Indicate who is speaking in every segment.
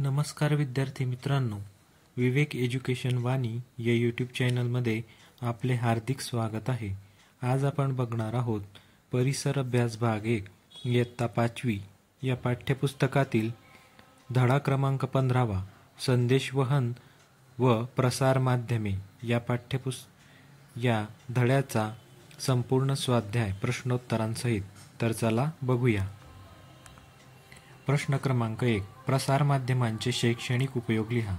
Speaker 1: नमस्कार विद्यार्थी मित्रांनो, विवेक एज्युकेशन वाणी या यूट्यूब चॅनलमध्ये आपले हार्दिक स्वागत आहे. आज आपण बघणार आहोत परिसर अभ्यास भाग 1 इयत्ता 5वी या पाठ्यपुस्तकातील धडा क्रमांक 15 संदेशवहन व प्रसार माध्यमे या धड्याचा संपूर्ण स्वाध्याय प्रश्नोत्तरांसहित. तर चला बघूया. प्रश्न क्रमांक 1. प्रसार माध्यमांचे शैक्षणिक उपयोग लिहा.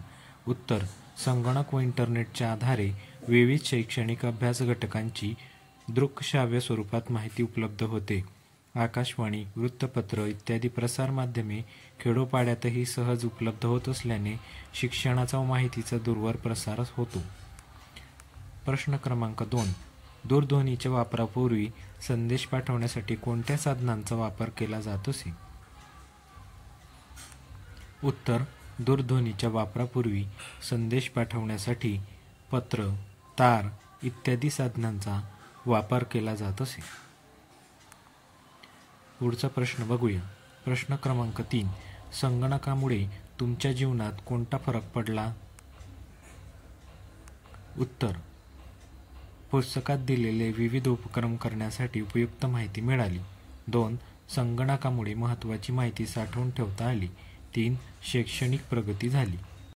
Speaker 1: उत्तर: संगणक व इंटरनेटच्या आधारे विविध शैक्षणिक अभ्यास घटकांची दृकश्राव्य स्वरूपात माहिती उपलब्ध होते. आकाशवाणी, वृत्तपत्र इत्यादी प्रसार माध्यमे खेडोपाड्यातही सहज उपलब्ध होत असल्याने शिक्षणाचा व माहितीचा दूरवर प्रसार होतो. प्रश्न क्रमांक 2. दूरध्वनीच्या वापरापूर्वी संदेश पाठवण्यासाठी कोणत्या साधनांचा वापर केला जात असे? उत्तर: दूरध्वनीच्या वापरापूर्वी संदेश पाठवण्यासाठी पत्र, तार इत्यादी साधनांचा वापर केला जात असे. पुढचा प्रश्न बघूया. प्रश्न क्रमांक 3. संगणकामुळे तुमच्या जीवनात कोणता फरक पडला? उत्तर: पुस्तकात दिलेले विविध उपक्रम करण्यासाठी उपयुक्त माहिती मिळाली. 2. संगणकामुळे महत्त्वाची माहिती साठवून ठेवता आली. 3. शैक्षणिक प्रगती झाली.